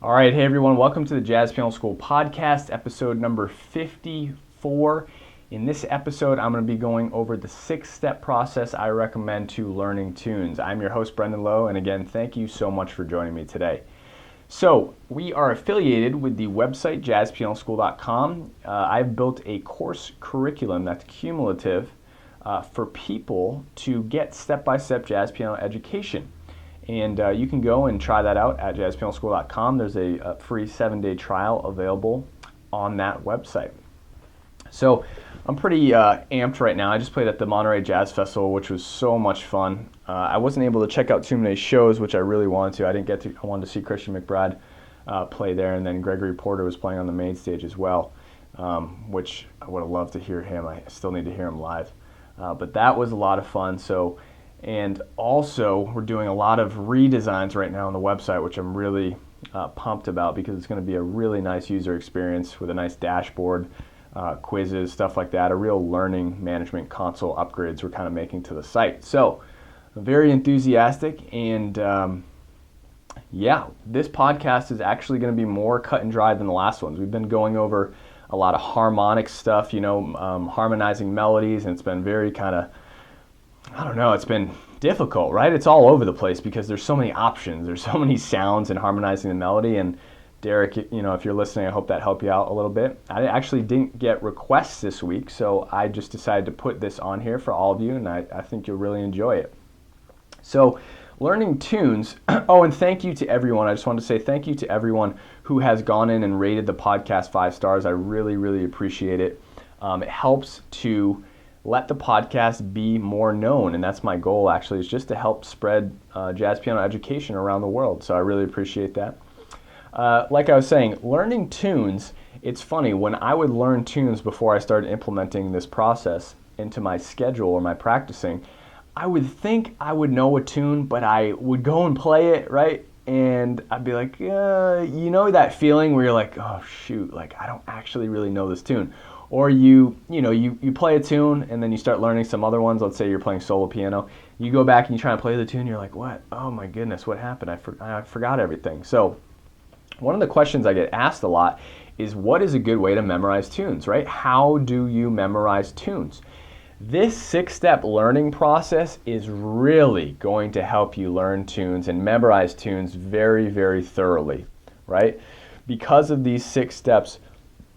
All right, hey everyone, welcome to the Jazz Piano School podcast, episode number 54. In this episode, I'm going to be going over the 6-step process I recommend to learning tunes. I'm your host, Brendan Lowe, and again, thank you so much for joining me today. So, we are affiliated with the website jazzpianoschool.com. I've built a course curriculum that's cumulative for people to get step-by-step jazz piano education. And you can go and try that out at jazzpianoschool.com. There's a free 7-day trial available on that website. So I'm pretty amped right now. I just played at the Monterey Jazz Festival, which was so much fun. I wasn't able to check out too many shows, which I really wanted to. I wanted to see Christian McBride play there, and then Gregory Porter was playing on the main stage as well, which I would have loved to hear him. I still need to hear him live. But that was a lot of fun. And also, we're doing a lot of redesigns right now on the website, which I'm really pumped about because it's going to be a really nice user experience with a nice dashboard, quizzes, stuff like that, a real learning management console upgrades we're kind of making to the site. So, I'm very enthusiastic, and this podcast is actually going to be more cut and dry than the last ones. We've been going over a lot of harmonic stuff, harmonizing melodies, and it's been very it's been difficult, right? It's all over the place because there's so many options. There's so many sounds in harmonizing the melody. And Derek, if you're listening, I hope that helped you out a little bit. I actually didn't get requests this week, so I just decided to put this on here for all of you, and I think you'll really enjoy it. So, learning tunes. Oh, and thank you to everyone. I just wanted to say thank you to everyone who has gone in and rated the podcast 5 stars. I really, really appreciate it. It helps to let the podcast be more known, and that's my goal actually, is just to help spread jazz piano education around the world, so I really appreciate that. Like I was saying, learning tunes, it's funny, when I would learn tunes before I started implementing this process into my schedule or my practicing, I would think I would know a tune, but I would go and play it, right? And I'd be like, that feeling where you're like, oh shoot, I don't actually really know this tune. Or you play a tune and then you start learning some other ones. Let's say you're playing solo piano. You go back and you try to play the tune. You're like, what? Oh my goodness, what happened? I forgot everything. So one of the questions I get asked a lot is, what is a good way to memorize tunes, right? How do you memorize tunes? This 6-step learning process is really going to help you learn tunes and memorize tunes very, very thoroughly, right? Because of these 6 steps,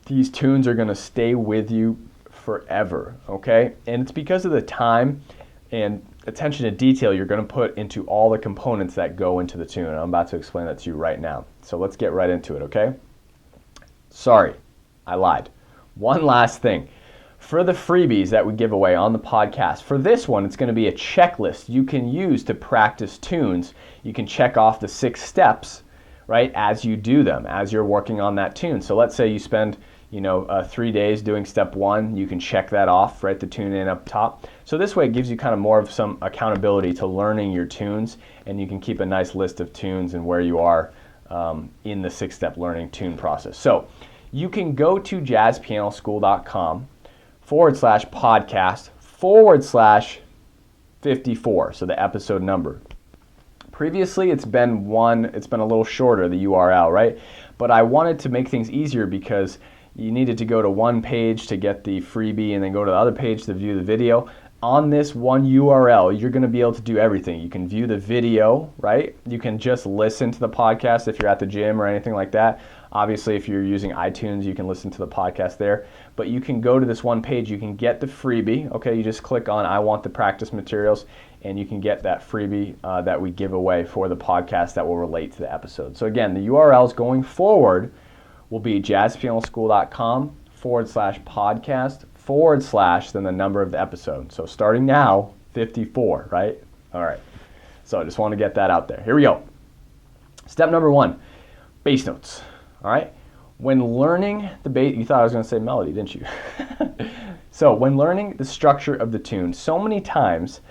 these tunes are going to stay with you forever, okay? And it's because of the time and attention to detail you're going to put into all the components that go into the tune. And I'm about to explain that to you right now. So let's get right into it, okay? Sorry, I lied. One last thing. For the freebies that we give away on the podcast, for this one, it's going to be a checklist you can use to practice tunes. You can check off the 6 steps, right, as you do them, as you're working on that tune. So let's say you spend 3 days doing step 1, you can check that off, write the tune in up top. So this way it gives you kind of more of some accountability to learning your tunes, and you can keep a nice list of tunes and where you are in the 6-step learning tune process. So you can go to jazzpianoschool.com/podcast/54, so the episode number. Previously it's been a little shorter, the URL, right? But I wanted to make things easier because you needed to go to one page to get the freebie and then go to the other page to view the video. On this one URL, you're going to be able to do everything. You can view the video, right? You can just listen to the podcast if you're at the gym or anything like that. Obviously, if you're using iTunes, you can listen to the podcast there. But you can go to this one page. You can get the freebie. Okay, you just click on I want the practice materials, and you can get that freebie that we give away for the podcast that will relate to the episode. So again, the URLs going forward will be jazzpianoschool.com/podcast/ then the number of the episode. So starting now, 54, right? All right. So I just want to get that out there. Here we go. Step number 1, bass notes. All right. When learning the bass, you thought I was going to say melody, didn't you? So when learning the structure of the tune, so many times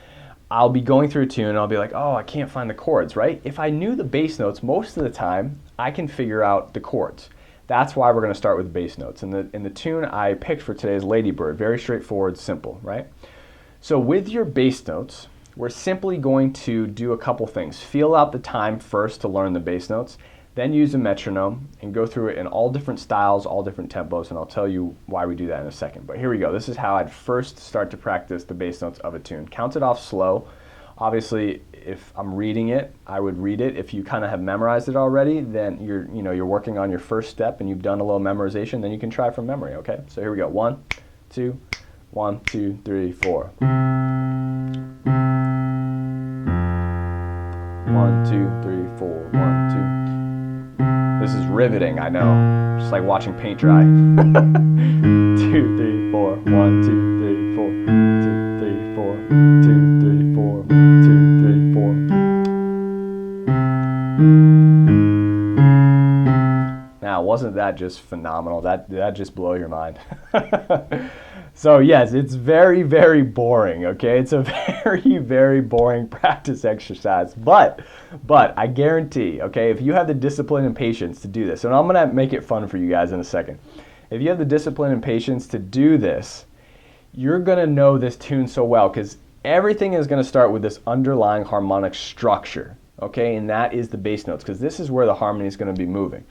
I'll be going through a tune and I'll be like, oh, I can't find the chords, right? If I knew the bass notes, most of the time I can figure out the chords. That's why we're going to start with bass notes. And the tune I picked for today is Lady Bird. Very straightforward, simple, right? So with your bass notes, we're simply going to do a couple things. Feel out the time first to learn the bass notes. then use a metronome and go through it in all different styles, all different tempos, and I'll tell you why we do that in a second. But here we go. This is how I'd first start to practice the bass notes of a tune. Count it off slow. Obviously, if I'm reading it, I would read it. If you kind of have memorized it already, then you're working on your first step and you've done a little memorization, then you can try from memory, okay? So here we go. 1, 2, 1, 2, 3, 4. 1, 2, 3, 4. 1, 2. This is riveting, I know. Just like watching paint dry. 2, 3, 4. 1, 2, 3, 4. 2, 3, 4. 2, 3, 4. 2, 3, 4. Now, wasn't that just phenomenal? That just blow your mind. So yes, it's very, very boring, okay? It's a very, very boring practice exercise, but I guarantee, okay, if you have the discipline and patience to do this, and I'm gonna make it fun for you guys in a second. If you have the discipline and patience to do this, you're gonna know this tune so well, because everything is gonna start with this underlying harmonic structure, okay? And that is the bass notes, because this is where the harmony is gonna be moving.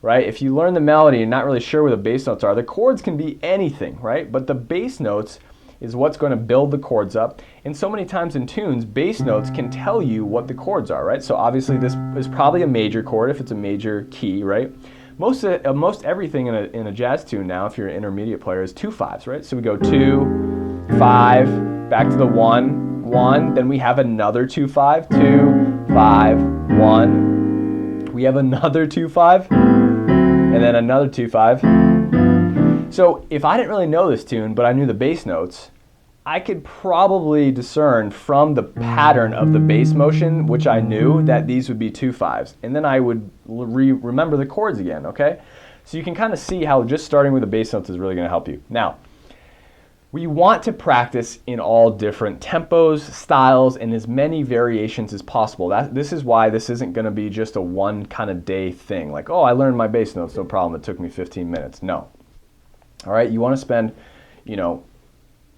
Right? If you learn the melody and you're not really sure where the bass notes are, the chords can be anything, right? But the bass notes is what's going to build the chords up. And so many times in tunes, bass notes can tell you what the chords are, right? So obviously this is probably a major chord if it's a major key, right? Most everything in a jazz tune now, if you're an intermediate player, is 2 5s, right? So we go 2, 5, back to the 1, 1, then we have another 2 5, 2, 5, 1. We have another 2 5. And then another 2 5. So if I didn't really know this tune, but I knew the bass notes, I could probably discern from the pattern of the bass motion, which I knew, that these would be 2 5s. And then I would remember the chords again, okay? So you can kind of see how just starting with the bass notes is really going to help you. Now, we want to practice in all different tempos, styles, and as many variations as possible. This is why this isn't going to be just a one kind of day thing. Like, oh, I learned my bass notes, no problem. It took me 15 minutes. No. All right, you want to spend,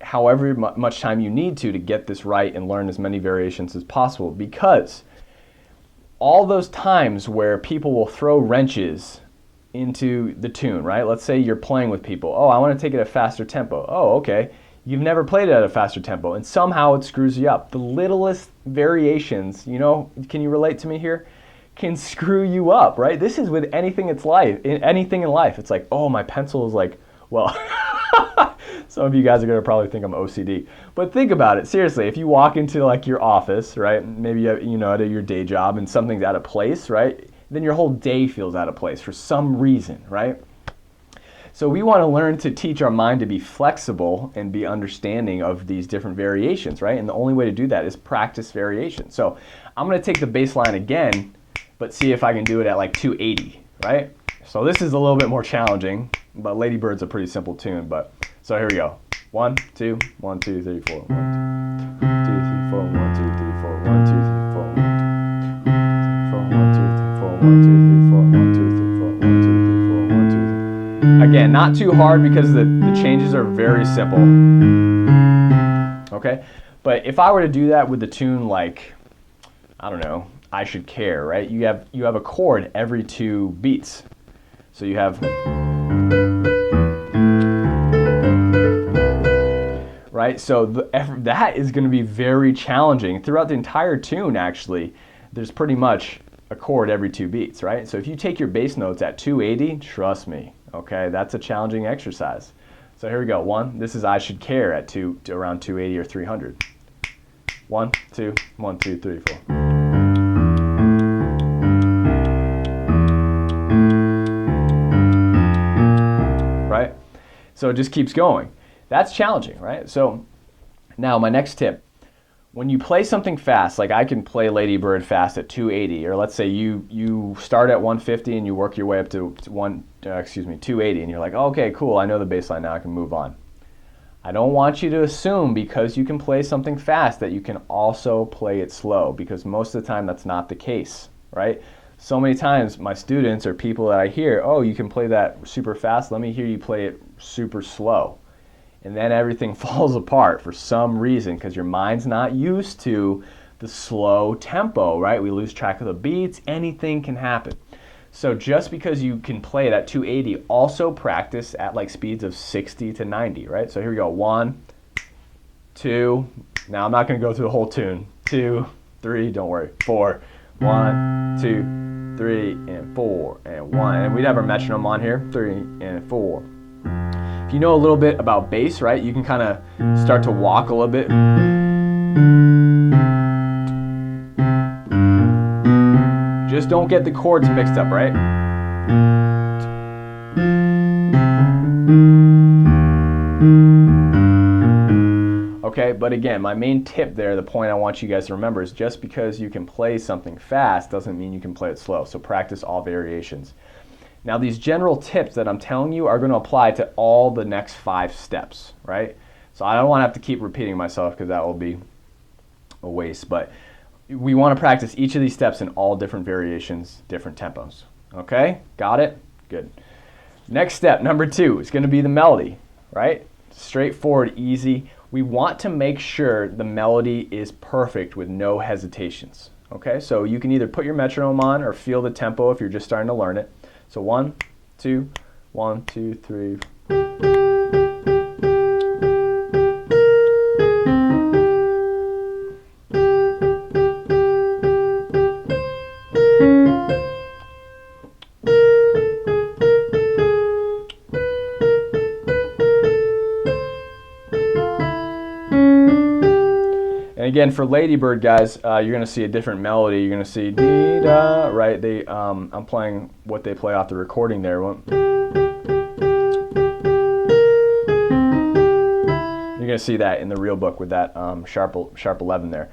however much time you need to get this right and learn as many variations as possible, because all those times where people will throw wrenches into the tune, right? Let's say you're playing with people. Oh, I want to take it at a faster tempo. Oh, okay. You've never played it at a faster tempo, and somehow it screws you up. The littlest variations, can you relate to me here? Can screw you up, right? This is with anything in life. It's like, oh, my pencil is like, well, some of you guys are going to probably think I'm OCD. But think about it. Seriously, if you walk into like your office, right? Maybe at your day job and something's out of place, right? Then your whole day feels out of place for some reason, right? So we want to learn to teach our mind to be flexible and be understanding of these different variations, right? And the only way to do that is practice variation. So I'm going to take the bass line again, but see if I can do it at like 280, right? So this is a little bit more challenging, but Lady Bird's a pretty simple tune. But so here we go. 1, 2, 1, 2, 3, 4. 1, 2, 3, 4. 1, 2, 3, 4. 1, 2, 3, 4. 1, 2, 3, 4. 1, 2, 3, 4. 1, 2, 3, 4. 1, 2, 3, 4. 1, 2, 3, 4. 1, 2, 3. Again, not too hard because the changes are very simple. Okay? But if I were to do that with the tune like, I don't know, I Should Care, right? You have a chord every 2 beats. So you have, right? So that is going to be very challenging. Throughout the entire tune, actually, there's pretty much a chord every 2 beats, right? So if you take your bass notes at 280, trust me, okay, that's a challenging exercise. So here we go. 1, this is I Should Care at around 280 or 300. 1, 2, 1, 2, 3, 4. Right? So it just keeps going. That's challenging, right? So now my next tip. When you play something fast, like I can play Lady Bird fast at 280, or let's say you start at 150 and you work your way up to 280, and you're like, oh, okay, cool, I know the bass line now, I can move on. I don't want you to assume because you can play something fast that you can also play it slow, because most of the time that's not the case, right? So many times my students or people that I hear, oh, you can play that super fast, let me hear you play it super slow. And then everything falls apart for some reason because your mind's not used to the slow tempo, right? We lose track of the beats. Anything can happen. So just because you can play it at 280, also practice at like speeds of 60 to 90, right? So here we go. 1, 2. Now I'm not going to go through the whole tune. 2, 3. Don't worry. 4. 1, 2, 3, and 4, and 1. And we'd have our metronome on here. 3 and 4. If you know a little bit about bass, right, you can kind of start to walk a little bit. Just don't get the chords mixed up, right? Okay, but again, my main tip there, the point I want you guys to remember is just because you can play something fast doesn't mean you can play it slow. So practice all variations. Now these general tips that I'm telling you are going to apply to all the next 5 steps, right? So I don't want to have to keep repeating myself because that will be a waste, but we want to practice each of these steps in all different variations, different tempos. Okay, got it? Good. Next step, number 2, is going to be the melody, right? Straightforward, easy. We want to make sure the melody is perfect with no hesitations. Okay, so you can either put your metronome on or feel the tempo if you're just starting to learn it. So 1, 2, 1, 2, 3. And again, for Ladybird, guys, you're going to see a different melody. You're going to see dee-da, right? I'm playing what they play off the recording there. You're going to see that in the real book with that sharp 11 there.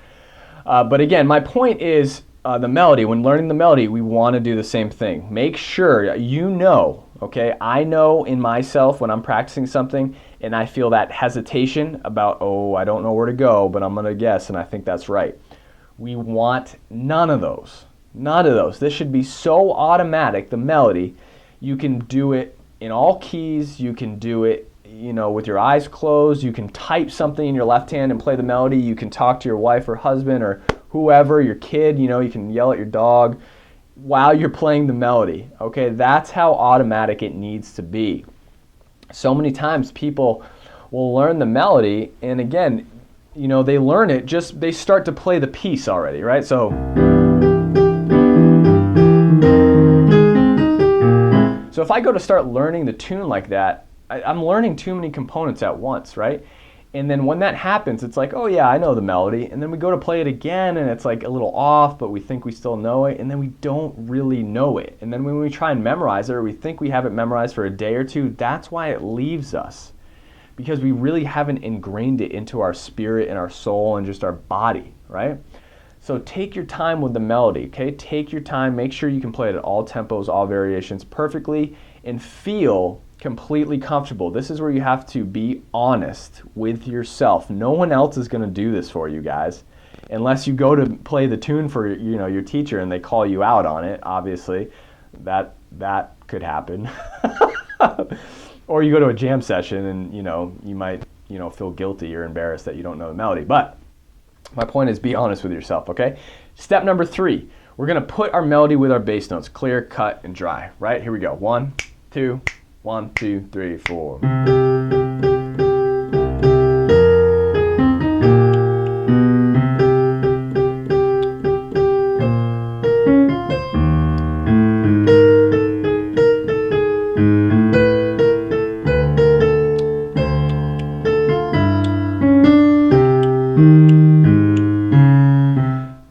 But again, my point is the melody. When learning the melody, we want to do the same thing. Make sure you know, okay? I know in myself when I'm practicing something and I feel that hesitation about, oh, I don't know where to go, but I'm going to guess, and I think that's right. We want none of those. None of those. This should be so automatic, the melody. You can do it in all keys. You can do it, you know, with your eyes closed. You can type something in your left hand and play the melody. You can talk to your wife or husband or whoever, your kid, you know, you can yell at your dog while you're playing the melody. Okay, that's how automatic it needs to be. So many times people will learn the melody, and again, you know, they learn it, just they start to play the piece already, right? So if I go to start learning the tune like that, I'm learning too many components at once, right? And then when that happens, it's like, oh yeah, I know the melody. And then we go to play it again and it's like a little off, but we think we still know it. And then we don't really know it. And then when we try and memorize it, or we think we have it memorized for a day or two, that's why it leaves us. Because we really haven't ingrained it into our spirit and our soul and just our body, right? So take your time with the melody, okay? Take your time, make sure you can play it at all tempos, all variations perfectly, and feel completely comfortable. This is where you have to be honest with yourself. No one else is going to do this for you guys, unless you go to play the tune for, you know, your teacher and they call you out on it. Obviously, that could happen. Or you go to a jam session and, you know, you might, you know, feel guilty or embarrassed that you don't know the melody. But my point is, be honest with yourself, okay? Step number 3, we're going to put our melody with our bass notes, clear, cut, and dry, right? Here we go. 1, 2, 1, 2, 3, 4.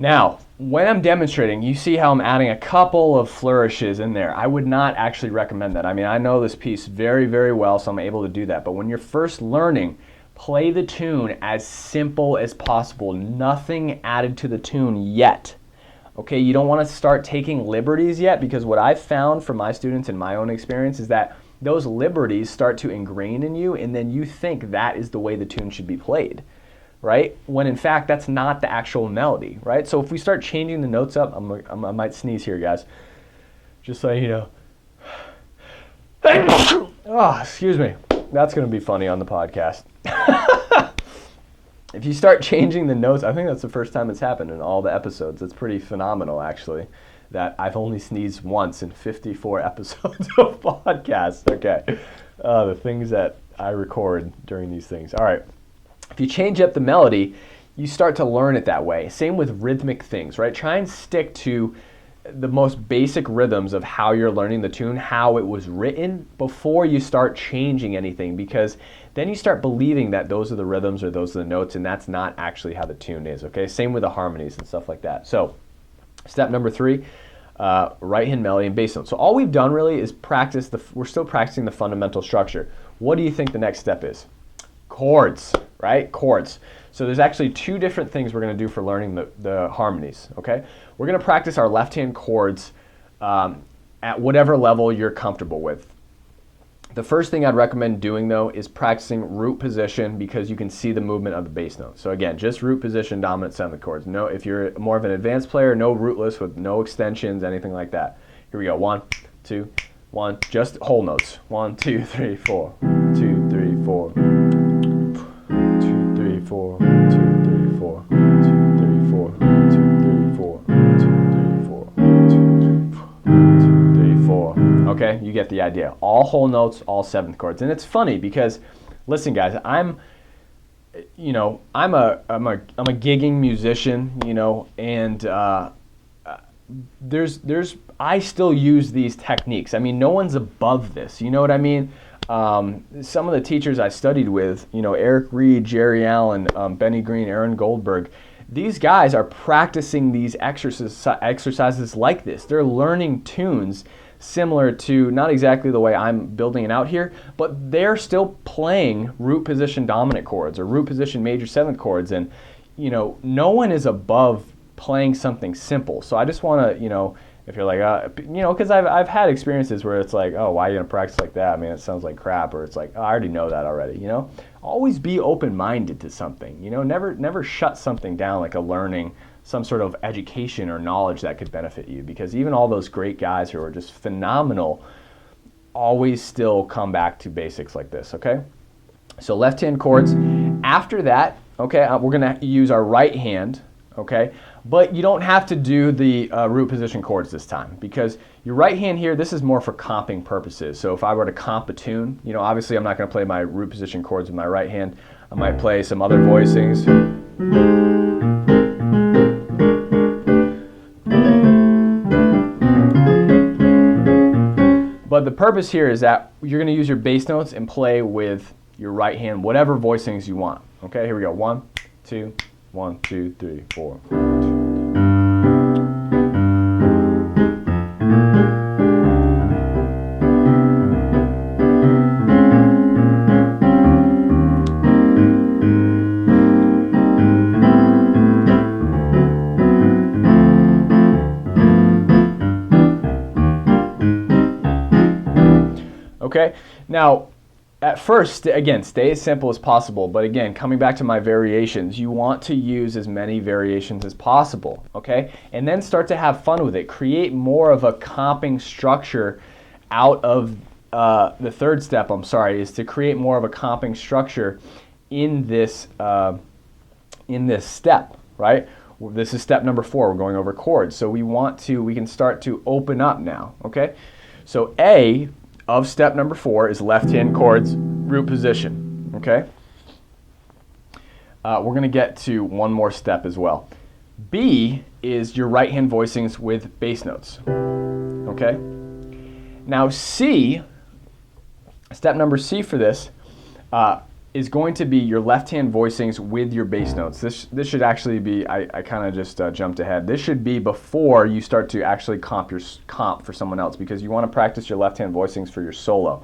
Now, when I'm demonstrating, you see how I'm adding a couple of flourishes in there. I would not actually recommend that. I mean, I know this piece very, very well, so I'm able to do that. But when you're first learning, play the tune as simple as possible. Nothing added to the tune yet. Okay, you don't want to start taking liberties yet, because what I've found from my students in my own experience is that those liberties start to ingrain in you, and then you think that is the way the tune should be played, right? When in fact, that's not the actual melody, right? So if we start changing the notes up, I might sneeze here, guys, just so you know. Oh, excuse me. That's going to be funny on the podcast. If you start changing the notes, I think that's the first time it's happened in all the episodes. It's pretty phenomenal, actually. that I've only sneezed once in 54 episodes of podcasts. Okay, the things that I record during these things. All right, if you change up the melody, you start to learn it that way. Same with rhythmic things, right? Try and stick to the most basic rhythms of how you're learning the tune, how it was written, before you start changing anything, because then you start believing that those are the rhythms or those are the notes, and that's not actually how the tune is, okay? Same with the harmonies and stuff like that. So step number 3, right hand melody and bass notes. So all we've done really is practice, we're still practicing the fundamental structure. What do you think the next step is? Chords, right? Chords. So there's actually 2 different things we're going to do for learning the harmonies, okay? We're going to practice our left-hand chords at whatever level you're comfortable with. The first thing I'd recommend doing, though, is practicing root position, because you can see the movement of the bass note. So again, just root position, dominant 7th chords. No, if you're more of an advanced player, no rootless with no extensions, anything like that. Here we go. 1, 2, 1. Just whole notes. 1, 2, 3, 4. 2, 3, 4. 2, 3, 4. 2, 3, 4. 2, 3, 4. 2, 3, 4. 2, 3, 4. 2, 3, 4. 2, 3, 4. Okay, you get the idea. All whole notes, all 7th chords. And it's funny because, listen, guys, I'm a gigging musician, and I still use these techniques. I mean, no one's above this. You know what I mean? Some of the teachers I studied with, Eric Reed, Jerry Allen, Benny Green, Aaron Goldberg, these guys are practicing these exercises like this. They're learning tunes similar to, not exactly the way I'm building it out here, but they're still playing root position dominant chords or root position major 7th chords. And, no one is above playing something simple. So I just want to, if you're like, because I've had experiences where it's like, oh, why are you going to practice like that? I mean, it sounds like crap. Or it's like, oh, I already know that already, Always be open-minded to something, never shut something down like a learning, some sort of education or knowledge that could benefit you. Because even all those great guys who are just phenomenal always still come back to basics like this, okay? So left-hand chords. After that, okay, we're going to use our right hand, okay? But you don't have to do the root position chords this time, because your right hand here, this is more for comping purposes. So if I were to comp a tune, obviously I'm not going to play my root position chords with my right hand. I might play some other voicings. But the purpose here is that you're going to use your bass notes and play with your right hand, whatever voicings you want. Okay, here we go. 1, 2, 1, 2, 3, 4. Okay, now at first, again, stay as simple as possible, but again, coming back to my variations, you want to use as many variations as possible, okay? And then start to have fun with it. Create more of a comping structure out of the third step, is to create more of a comping structure in this step, right? This is step number 4, we're going over chords. So we can start to open up now, okay? So A of step number 4 is left-hand chords, root position, okay? We're going to get to one more step as well. B is your right-hand voicings with bass notes, okay? Now C, step number C for this, is going to be your left-hand voicings with your bass notes. This should actually be, I kind of just jumped ahead. This should be before you start to actually comp for someone else, because you want to practice your left-hand voicings for your solo.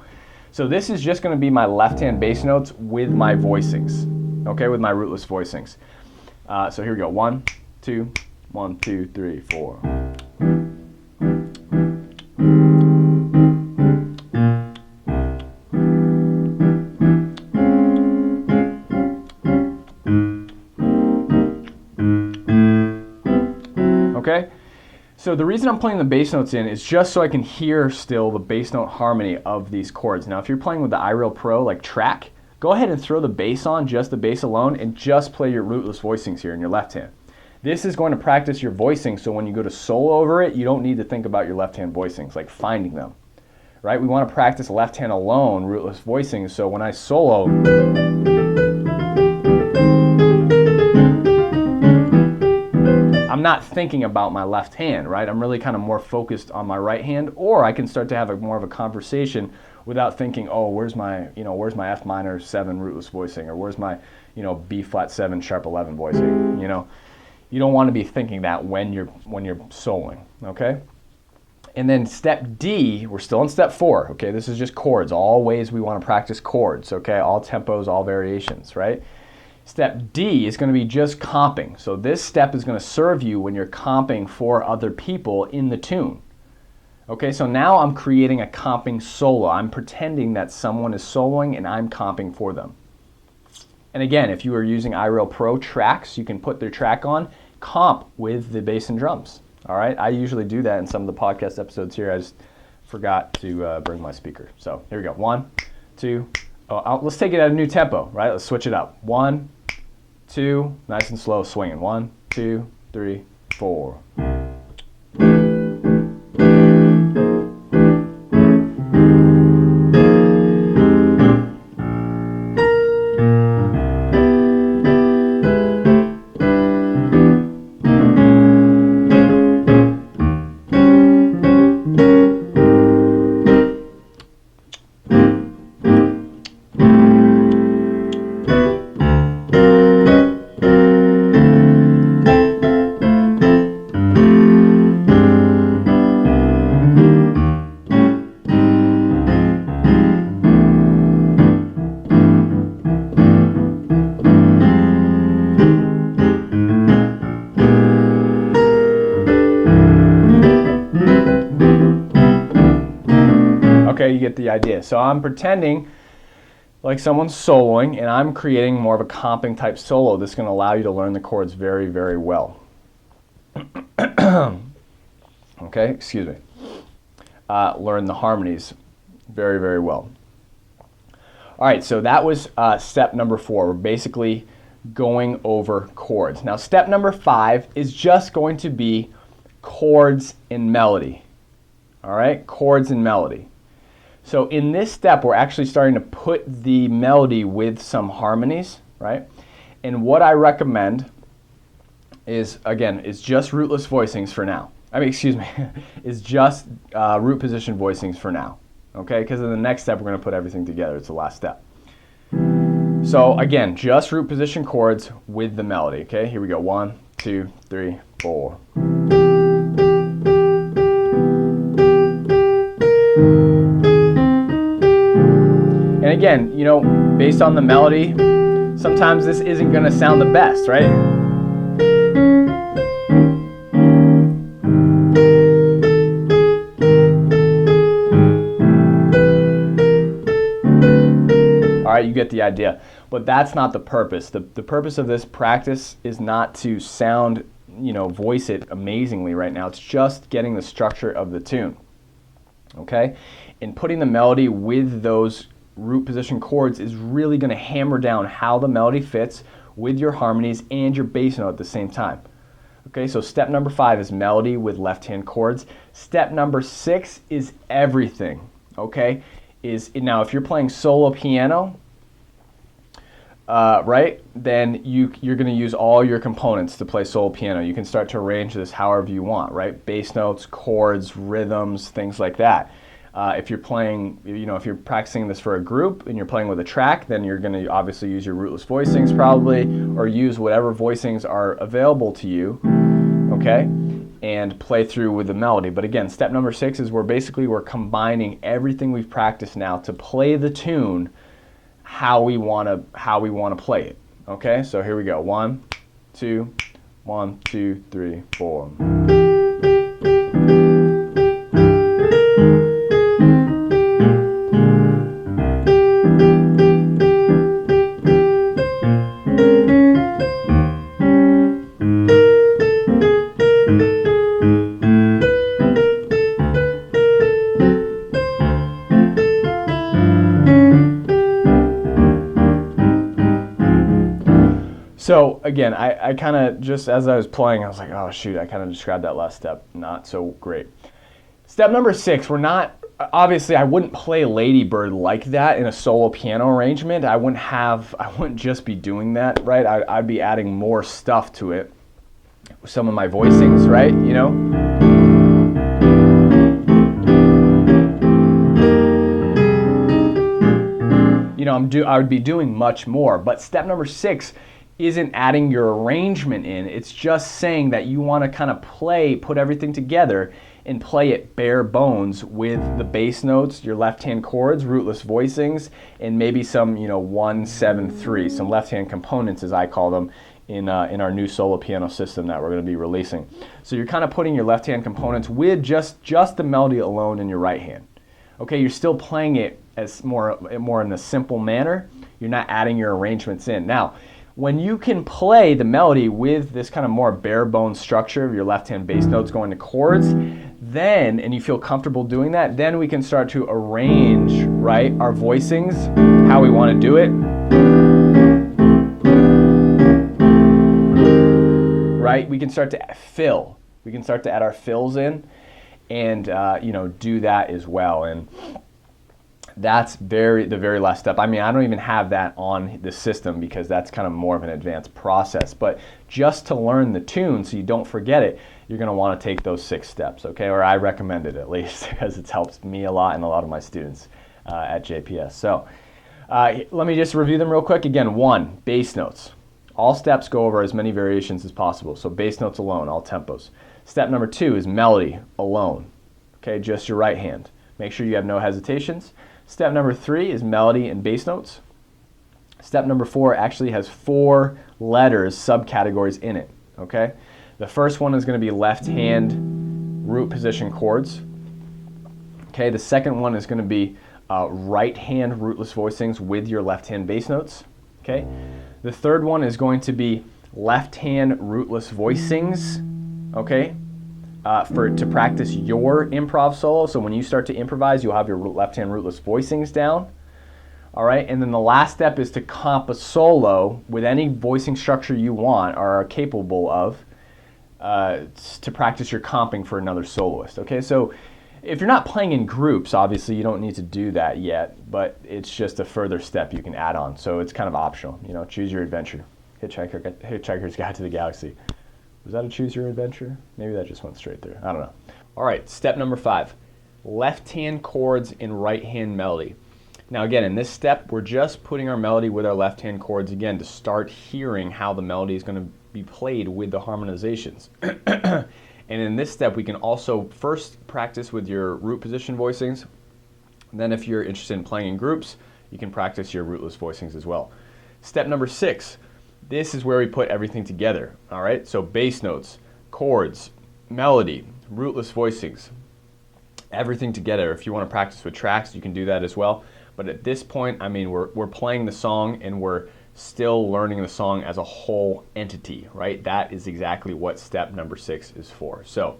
So this is just going to be my left-hand bass notes with my voicings, okay, with my rootless voicings. So here we go. 1, 2, 1, 2, 3, 4. Okay, so the reason I'm playing the bass notes in is just so I can hear still the bass note harmony of these chords. Now, if you're playing with the iReal Pro, like track, go ahead and throw the bass on, just the bass alone, and just play your rootless voicings here in your left hand. This is going to practice your voicing, so when you go to solo over it, you don't need to think about your left hand voicings, like finding them, right? We want to practice left hand alone, rootless voicings, so when I solo, I'm not thinking about my left hand, right? I'm really kind of more focused on my right hand, or I can start to have more of a conversation without thinking, oh, where's my F minor 7 rootless voicing, or where's my, B flat 7 sharp 11 voicing, You don't want to be thinking that when you're soloing, okay? And then step D, we're still in step 4, okay? This is just chords, all ways we want to practice chords, okay? All tempos, all variations, right? Step D is going to be just comping. So this step is going to serve you when you're comping for other people in the tune. Okay, so now I'm creating a comping solo. I'm pretending that someone is soloing and I'm comping for them. And again, if you are using iReal Pro tracks, you can put their track on, comp with the bass and drums. All right, I usually do that in some of the podcast episodes here. I just forgot to bring my speaker. So here we go. 1, 2, let's take it at a new tempo, right? Let's switch it up. 1, 2, nice and slow swinging. 1, 2, 3, 4. Okay, you get the idea. So I'm pretending like someone's soloing, and I'm creating more of a comping type solo. This is going to allow you to learn the chords very, very well. Okay, excuse me. Learn the harmonies very, very well. All right, so that was step number 4. We're basically going over chords. Now, step number 5 is just going to be chords and melody. All right, chords and melody. So in this step, we're actually starting to put the melody with some harmonies, right? And what I recommend is, again, is just rootless voicings for now. Is just root position voicings for now, okay? Because in the next step, we're going to put everything together. It's the last step. So again, just root position chords with the melody, okay? Here we go. 1, 2, 3, 4. And again, based on the melody, sometimes this isn't going to sound the best, right? All right, you get the idea. But that's not the purpose. The purpose of this practice is not to sound, voice it amazingly right now. It's just getting the structure of the tune, okay? And putting the melody with those root position chords is really going to hammer down how the melody fits with your harmonies and your bass note at the same time. Okay, so step number 5 is melody with left hand chords. Step number 6 is everything. Okay, now if you're playing solo piano, right, then you're going to use all your components to play solo piano. You can start to arrange this however you want, right? Bass notes, chords, rhythms, things like that. If you're playing, if you're practicing this for a group and you're playing with a track, then you're going to obviously use your rootless voicings probably, or use whatever voicings are available to you, okay, and play through with the melody. But again, step number 6 is we're combining everything we've practiced now to play the tune how we want to play it. Okay, so here we go. 1, 2, 1, 2, 3, 4. So again, I kind of, just as I was playing, I was like, oh shoot, I kind of described that last step not so great. Step number 6, obviously I wouldn't play Lady Bird like that in a solo piano arrangement. I wouldn't just be doing that, right? I'd be adding more stuff to it. Some of my voicings, right? You know? I would be doing much more. But step number 6 isn't adding your arrangement in. It's just saying that you want to kind of put everything together and play it bare bones with the bass notes, your left-hand chords, rootless voicings, and maybe some 1, 7, 3, some left-hand components as I call them in our new solo piano system that we're going to be releasing. So you're kind of putting your left-hand components with just the melody alone in your right hand. Okay, you're still playing it as more in a simple manner. You're not adding your arrangements in. Now, when you can play the melody with this kind of more bare bones structure of your left-hand bass notes going to chords, and you feel comfortable doing that, then we can start to arrange, right, our voicings, how we want to do it. Right? We can start to fill. We can start to add our fills in and do that as well. And that's the very last step. I mean, I don't even have that on the system because that's kind of more of an advanced process. But just to learn the tune so you don't forget it, you're going to want to take those 6 steps, okay? Or I recommend it at least because it's helped me a lot and a lot of my students at JPS. So let me just review them real quick. Again, 1, bass notes. All steps go over as many variations as possible. So bass notes alone, all tempos. Step number 2 is melody alone, okay? Just your right hand. Make sure you have no hesitations. Step number 3 is melody and bass notes. Step number 4 actually has 4 letters, subcategories in it, okay? The first one is going to be left hand root position chords. Okay, the second one is going to be right hand rootless voicings with your left hand bass notes. Okay, the third one is going to be left hand rootless voicings. Okay, to practice your improv solo. So when you start to improvise, you'll have your left hand rootless voicings down. All right, and then the last step is to comp a solo with any voicing structure you want or are capable of to practice your comping for another soloist. Okay, so if you're not playing in groups, obviously you don't need to do that yet, but it's just a further step you can add on. So it's kind of optional. Choose your adventure. Hitchhiker's Guide to the Galaxy. Was that a choose your adventure? Maybe that just went straight through. I don't know. All right, step number 5, left hand chords and right hand melody. Now again, in this step, we're just putting our melody with our left hand chords again to start hearing how the melody is going to be played with the harmonizations. And in this step, we can also first practice with your root position voicings. Then if you're interested in playing in groups, you can practice your rootless voicings as well. Step number 6, this is where we put everything together. All right, so bass notes, chords, melody, rootless voicings, everything together. If you want to practice with tracks, you can do that as well. But at this point, I mean, we're playing the song and we're still learning the song as a whole entity, right? That is exactly what step number 6 is for. So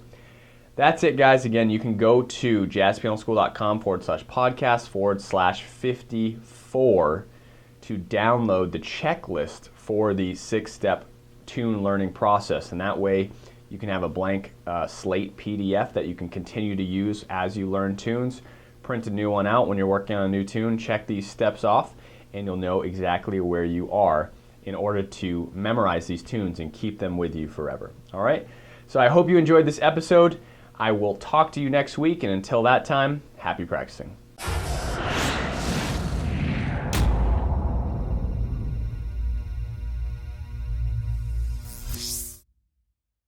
that's it, guys. Again, you can go to jazzpianoschool.com/podcast/54 to download the checklist for the 6-step tune learning process. And that way you can have a blank slate PDF that you can continue to use as you learn tunes. Print a new one out when you're working on a new tune, check these steps off, and you'll know exactly where you are in order to memorize these tunes and keep them with you forever. All right? So I hope you enjoyed this episode. I will talk to you next week, and until that time, happy practicing.